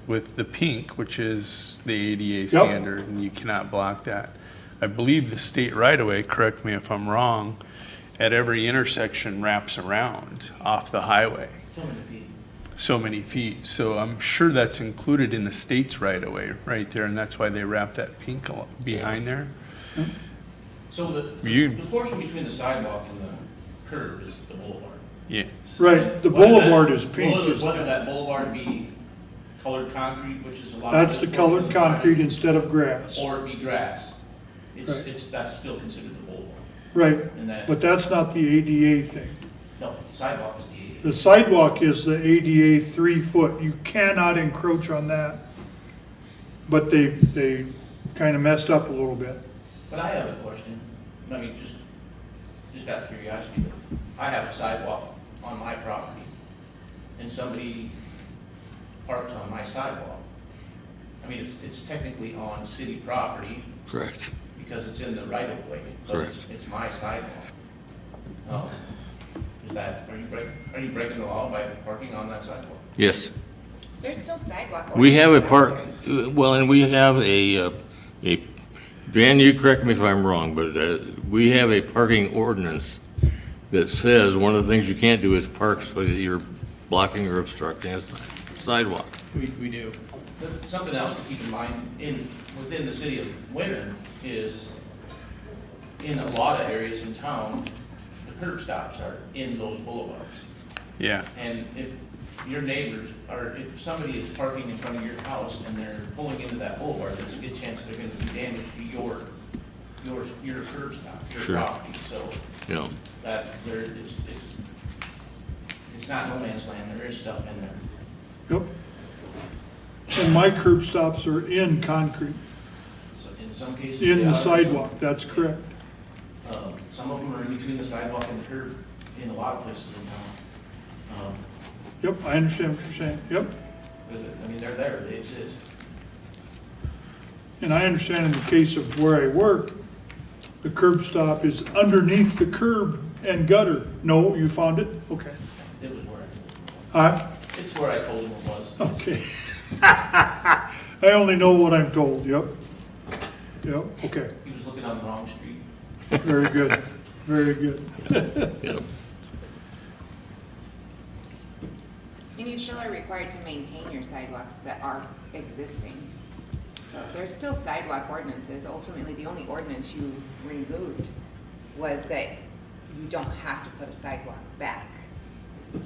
with the pink, which is the ADA standard, and you cannot block that. I believe the state right-of-way, correct me if I'm wrong, at every intersection wraps around off the highway, So many feet. so many feet. So I'm sure that's included in the state's right-of-way right there, and that's why they wrap that pink behind there. So You- the portion between the sidewalk and the curb is the boulevard. Yes. Right, the Whether that- boulevard is pink. Whether that boulevard be colored concrete, which is a lot. That's of the this portion colored of the sidewalk, concrete instead of grass. Or it be grass. Right. That's still considered the boulevard. Right, And that, but that's not the ADA thing. no, sidewalk is the ADA. The sidewalk is the ADA 3 foot. You cannot encroach on that. But they kind of messed up a little bit. But I have a question. I mean, just out of curiosity, I have a sidewalk on my property, and somebody parks on my sidewalk. I mean, it's technically on city property Correct. because it's in the right of way, but it's my sidewalk. Is that, are you breaking the law by parking on that sidewalk? Yes. There's still sidewalk. We have a ordinances park, out there. well, and we have a, Dan, you correct me if I'm wrong, but we have a parking ordinance that says one of the things you can't do is park so that you're blocking or obstructing a sidewalk. We do. Something else to keep in mind within the city of Winter is in a lot of areas in town, the curb stops are in those boulevards. Yeah, And if your neighbors, or if somebody is parking in front of your house and they're pulling into that boulevard, there's a good chance they're gonna do damage to your curb stop, your Sure. property. So You know, that, it's not no man's land, there is stuff in there. Yep. And my curb stops are in concrete, So in some cases. in they the are. sidewalk, that's correct. Some of them are in between the sidewalk and the curb in a lot of places in town. Yep, I understand what you're saying, yep. I mean, they're there, they exist. And I understand in the case of where I work, the curb stop is underneath the curb and gutter. No, you found it? Okay. It was where I told Huh? him. It's where I told him it was. Okay. I only know what I'm told, yep. Yep, okay, He was looking on the wrong street. very good, very good. yep. And you still are required to maintain your sidewalks that are existing. So there's still sidewalk ordinances. Ultimately, the only ordinance you removed was that you don't have to put a sidewalk back.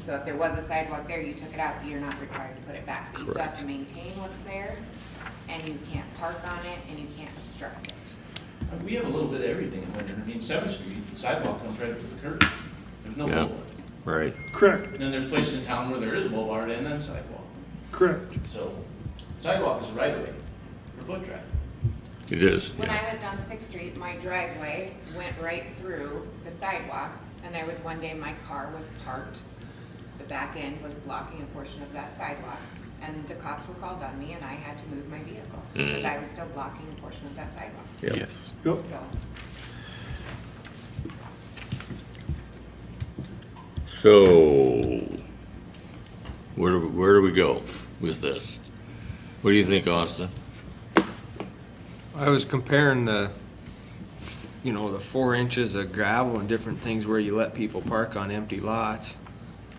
So if there was a sidewalk there, you took it out, you're not required to put it back. But you still have to maintain what's there, and you can't park on it, and you can't obstruct it. We have a little bit of everything in Winter. I mean, 7th Street, the sidewalk comes right up to the curb. There's no Yeah. boulevard. Right. Correct, And then there's places in town where there is a boulevard and then sidewalk. correct. So sidewalk is a right of way for foot traffic. It is. When Yeah. I lived on 6th Street, my driveway went right through the sidewalk, and there was one day my car was parked. The back end was blocking a portion of that sidewalk, and the cops were called on me, and I had to move my vehicle, because I was still blocking a portion of that sidewalk. Yep. yes. Yep, So, So, where do we go with this? What do you think, Austin? I was comparing the 4 inches of gravel and different things where you let people park on empty lots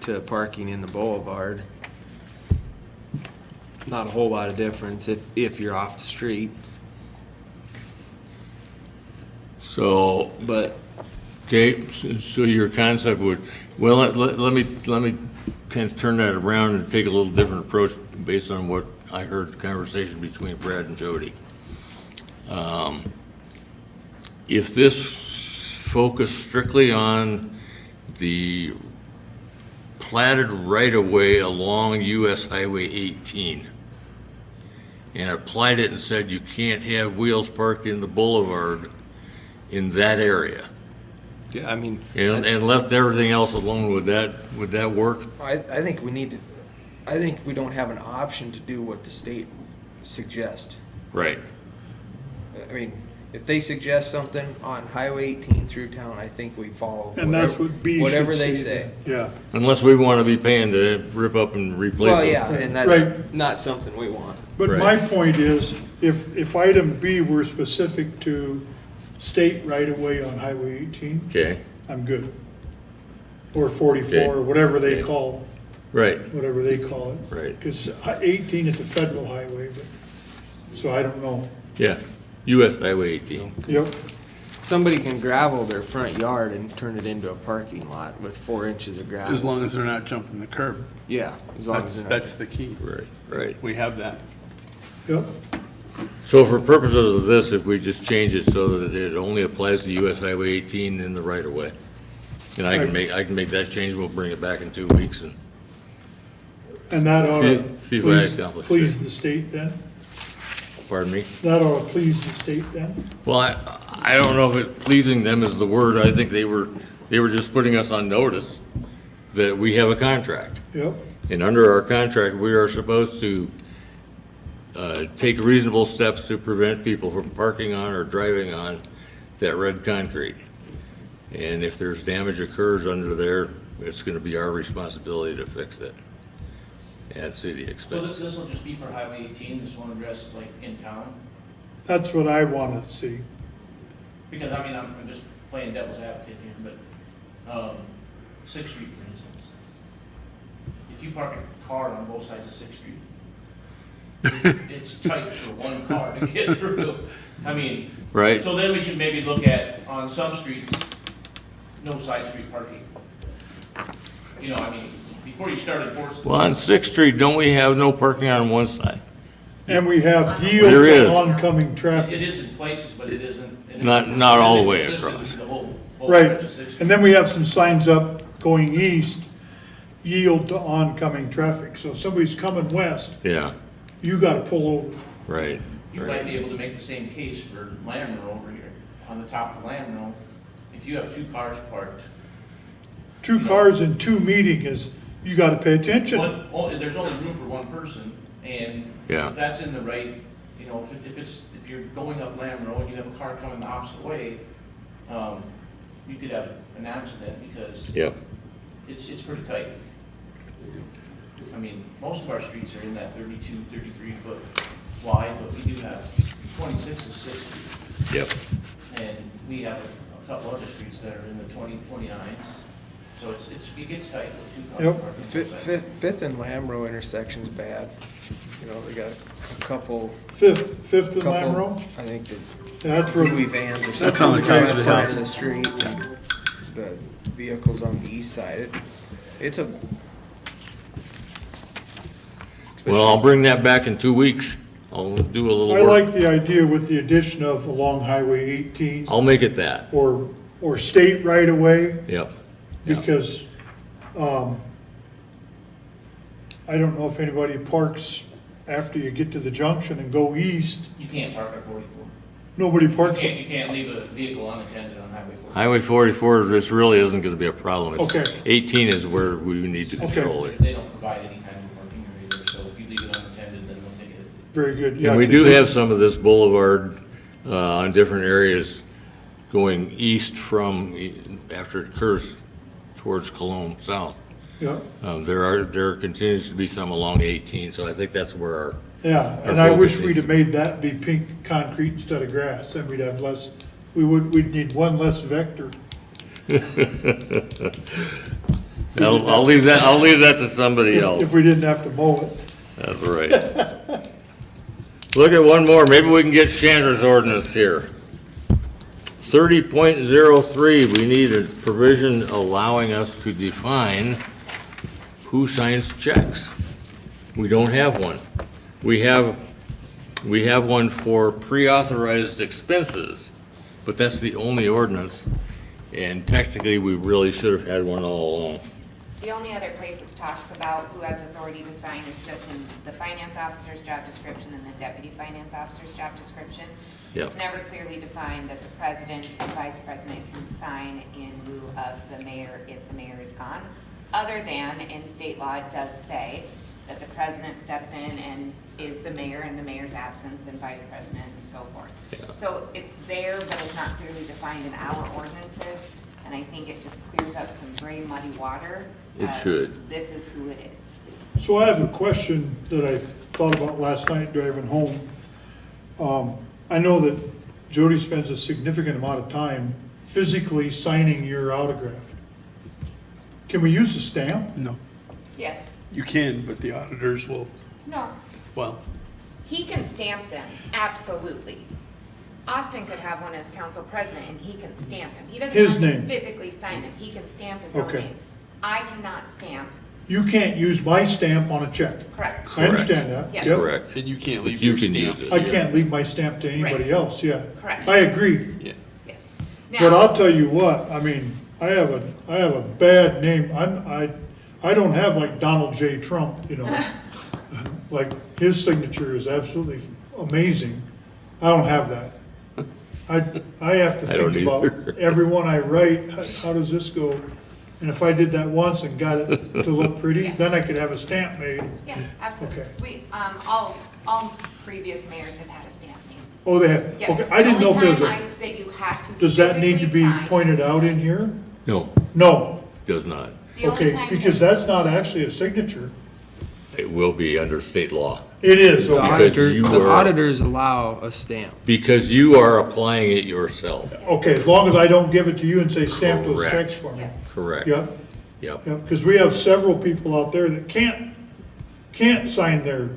to parking in the boulevard. Not a whole lot of difference if you're off the street, So, but okay, so your concept would, well, let me kind of turn that around and take a little different approach based on what I heard the conversation between Brad and Jody. If this focused strictly on the platted right-of-way along US Highway 18 and applied it and said you can't have wheels parked in the boulevard in that area, yeah, I mean, and left everything else alone, would that work? I think I think we don't have an option to do what the state suggests. Right. I mean, if they suggest something on Highway 18 through town, I think we follow and that's what B should whatever they say. say. Yeah, Unless we want to be paying to rip up and replace Well, it. yeah, and Right. that's not something we want. but Right. my point is, if item B were specific to state right-of-way on Highway 18, Okay, I'm good. Or 44, Okay. or whatever they Okay. call, right, it. right. Because 18 is a federal highway, but, so I don't know. Yeah, US Highway 18. Yep, Somebody can gravel their front yard and turn it into a parking lot with 4 inches of gravel. As long as they're not jumping the curb. Yeah, as long as they're not. That's the key. Right, right. We have that. yep, So for purposes of this, if we just change it so that it only applies to US Highway 18 in the right of way, and I can make that change, we'll bring it back in 2 weeks and, and that ought to See if I accomplish please it. the state then? pardon me? That ought to please the state then? Well, I don't know if it pleasing them is the word. I think they were just putting us on notice that we have a contract. Yep, And under our contract, we are supposed to take reasonable steps to prevent people from parking on or driving on that red concrete. And if there's damage occurs under there, it's gonna be our responsibility to fix it. at city So expense. this will just be for Highway 18, this won't address like in town? That's what I wanted to see. Because I mean, I'm just playing devil's advocate here, but, 6th Street, for instance. If you park a car on both sides of 6th Street, it's tight for one car to get through. I mean. Right. So then we should maybe look at, on some streets, no side street parking. You know, I mean, before you start enforcing. Well, on 6th Street, don't we have no parking on one side? And we have There yield is. to oncoming It traffic. is in places, but it isn't. and Not all the it's way consistent across. with the whole Right, stretch of 6th Street. and then we have some signs up going east, yield to oncoming traffic. So if somebody's coming west, Yeah, you gotta pull over. right, You might right. be able to make the same case for Lammer over here, on the top of Lammer. If you have 2 cars parked, Two cars in two meeting is, you gotta pay attention. there's only room for one person, and Yeah. if that's in the right, you know, if you're going up Lamb Road and you have a car coming the opposite way, you could have an accident because Yep, it's pretty tight. I mean, most of our streets are in that 32, 33 foot wide, but we do have 26 is 60. yep. And we have a couple other streets that are in the 20, 29s. So it gets tight with 2 cars Yep. parking. both sides. Fifth and Lamro intersection's bad. You know, they got a couple, Fifth and Lamb couple, Road? I think the That's where, Louis vans or That's something on the on top the of the side hill. of the street. And the vehicles on the east side. It's a. Well, I'll bring that back in 2 weeks. I'll do a little I work. like the idea with the addition of along Highway 18 I'll make it that, or state right away. yep. Yeah. Because, I don't know if anybody parks after you get to the junction and go east, You can't park on 44. nobody parks. You can't leave a vehicle unattended on Highway 44. Highway 44, this really isn't gonna be a problem. It's- Okay. 18 is where we need to Okay. control it. They don't provide any kind of parking area either, so if you leave it unattended, then they'll take it. Very good, yeah. And we 'cause do you- have some of this boulevard on different areas going east from, after it curves towards Cologne South. Yeah, There continues to be some along 18, so I think that's where our, yeah, Our and I wish focus we'd is- have made that be pink concrete instead of grass, then we'd have less, we'd need one less vector. I'll leave that to somebody else. If we didn't have to mow it. That's right. Look at one more, maybe we can get Chandler's ordinance here. 30.03, we need a provision allowing us to define who signs checks. We don't have one. We have one for pre-authorized expenses, but that's the only ordinance, and technically, we really should have had one all along. The only other place it talks about who has authority to sign is just in the finance officer's job description and the deputy finance officer's job description. Yep. It's never clearly defined that the president and vice president can sign in lieu of the mayor if the mayor is gone, other than in state law, it does say that the president steps in and is the mayor in the mayor's absence and vice president and so forth. Yeah. So it's there, but it's not clearly defined in our ordinances, and I think it just clears up some gray muddy water. It should. This is who it is. So I have a question that I thought about last night driving home. I know that Jody spends a significant amount of time physically signing your autograph. Can we use a stamp? No, Yes. you can, but the auditors will, No, well, he can stamp them, absolutely. Austin could have one as council president and he can stamp him. He doesn't His have to name. physically sign them, he can stamp his own Okay. name. I cannot stamp, You can't use my stamp on a check. correct. I understand that. Yeah. Yep. Correct. and you can't But leave you your can stamp. use it. I can't leave my stamp to anybody Right. else, yeah. Correct. I agree. Yeah. Yes. But Now, I'll tell you what, I mean, I have a bad name. I don't have like Donald J. Trump, you know. Like, his signature is absolutely amazing. I don't have that. I have to I don't think about either. everyone I write, how does this go? And if I did that once and got it to look pretty, Yeah. then I could have a stamp made. yeah, absolutely. Okay. We, all previous mayors have had a stamp name. Oh, they have, Yeah. okay, I didn't know if there was The only a, time that you have to does that need to physically be sign- pointed out in here? No, No, does not. the only okay, time because that- that's not actually a signature. It will be under state law, It is, The okay. the auditors allow a stamp. because you are applying it yourself. Okay, as long as I don't give it to you and say stamp those Correct. checks for me. Yeah. Correct. Yep, Yep. yep, because we have several people out there that can't sign their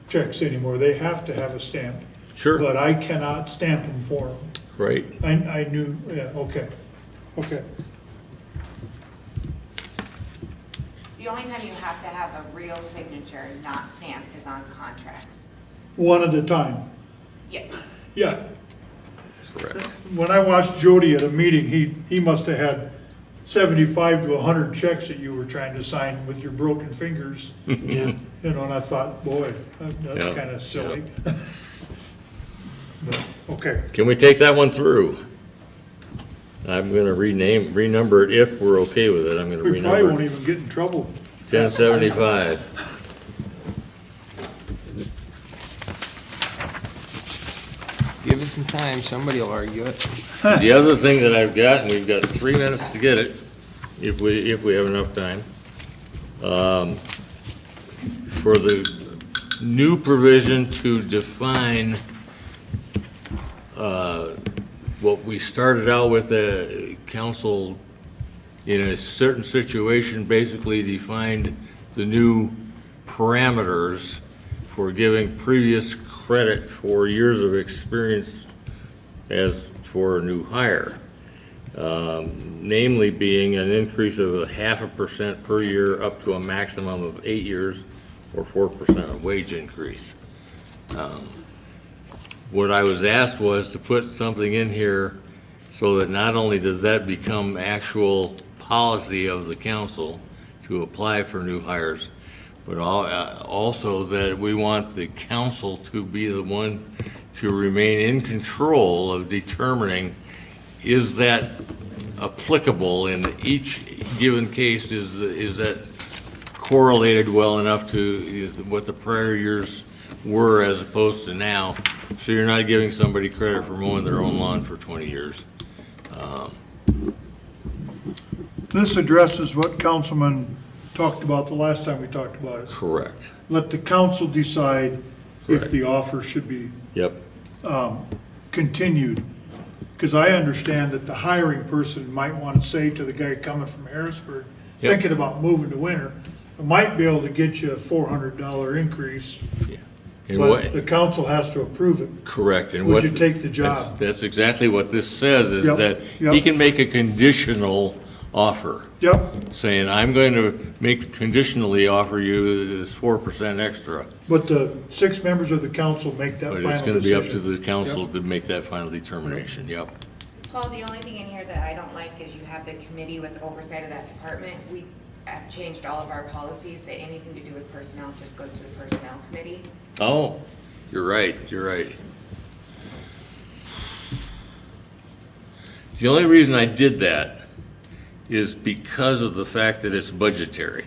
checks anymore. They have to have a stamp. Sure, But I cannot stamp them for them. right. I knew, yeah, okay, okay. The only time you have to have a real signature, not stamped, is on contracts. One at a time, Yeah. yeah. Correct. When I watched Jody at a meeting, he must have had 75 to 100 checks that you were trying to sign with your broken fingers. You know, and I thought, boy, that's Yeah, kind of silly. But, okay, Can we take that one through? I'm gonna renumber it if we're okay with it. I'm gonna we probably won't renumber even get in trouble. 1075. Give it some time, somebody will argue it. The other thing that I've got, and we've got 3 minutes to get it, if we have enough time, for the new provision to define what we started out with, council in a certain situation basically defined the new parameters for giving previous credit for years of experience as for a new hire. Namely being an increase of 0.5% per year up to a maximum of 8 years or 4% of wage increase. What I was asked was to put something in here so that not only does that become actual policy of the council to apply for new hires, but also that we want the council to be the one to remain in control of determining, is that applicable in each given case? Is that correlated well enough to what the prior years were as opposed to now? So you're not giving somebody credit for mowing their own lawn for 20 years. This addresses what Councilman talked about the last time we talked about it. Correct. Let the council decide if Correct. the offer should be Yep. continued. Because I understand that the hiring person might want to say to the guy coming from Harrisburg, Yep. thinking about moving to Winter, I might be able to get you a $400 increase, Yeah. And but the what, council has to approve it. correct. And Would what- you take the job? That's exactly what this says, is Yep, that yep. he can make a conditional offer, Yep, saying, I'm going to conditionally offer you this 4% extra. but the 6 members of the council make that But final it's decision. going to be up to the council Yep. to make that final determination, yep. Paul, the only thing in here that I don't like is you have the committee with oversight of that department. We have changed all of our policies, that anything to do with personnel just goes to the personnel committee. Oh, you're right, you're right. The only reason I did that is because of the fact that it's budgetary.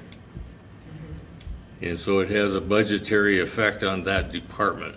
And so it has a budgetary effect on that department.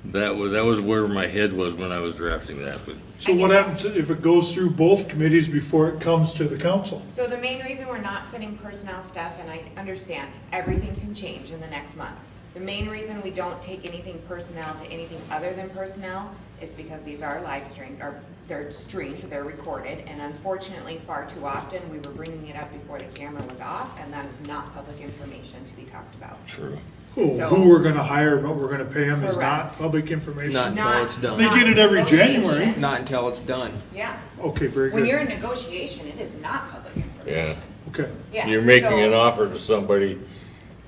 That was where my head was when I was drafting that. But So what happens if it goes through both committees before it comes to the council? So the main reason we're not sending personnel stuff, and I understand, everything can change in the next month. The main reason we don't take anything personnel to anything other than personnel is because these are live streamed, or they're streamed, they're recorded, and unfortunately, far too often, we were bringing it up before the camera was off, and that is not public information to be talked about. true. Who we're gonna hire and what we're gonna pay them is not Correct. public information? Not until it's done. They get it every January. Negotiation. Not until it's done. Yeah, Okay, very when you're good. in negotiation, it is not public Yeah. information. Okay, Yeah, You're making so- an offer to somebody,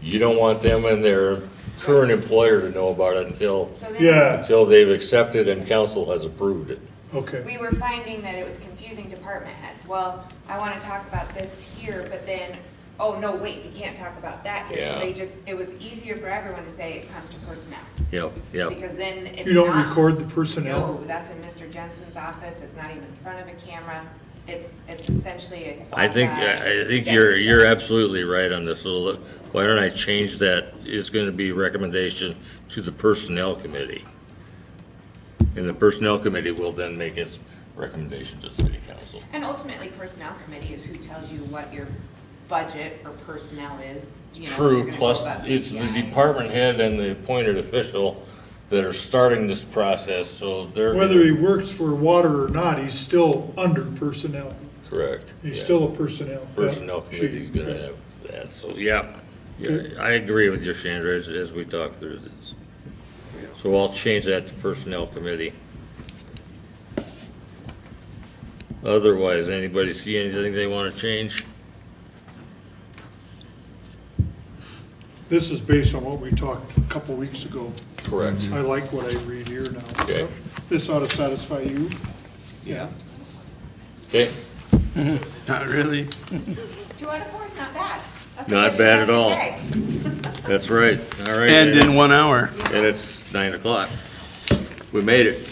you don't want them and their current employer to know about it So then yeah, they've accepted and council has approved it. okay. we were finding that it was confusing department heads. Well, I want to talk about this here, but then, oh, no, wait, you can't talk about that here. Yeah. So it was easier for everyone to say it comes to personnel. Yep, yep. Because then it's not. You don't record the personnel? No, that's in Mr. Jensen's office. It's not even in front of a camera. It's essentially a quasi. I think you're absolutely right on this. So look, why don't I change that? It's going to be recommendation to the personnel committee. And the personnel committee will then make its recommendation to city council. And ultimately, personnel committee is who tells you what your budget for personnel is, you know. True, you're gonna plus go about it's the CPI. department head and the appointed official that are starting this process, so they're. Whether he works for water or not, he's still under personnel. Correct. He's yeah. still a personnel. Personnel committee's gonna have that, so, yeah. Yeah, Okay. I agree with you, Chandra, as we talk through this. So I'll change that to personnel committee. Otherwise, anybody see anything they wanna change? This is based on what we talked a couple weeks ago. Correct. I like what I read here now. Okay. This ought to satisfy you? Yeah. Okay, Not really. 2 out of 4 is not bad. That's a Not good bad at all. day. that's right, all right. And in 1 hour. And it's 9 o'clock. We made it.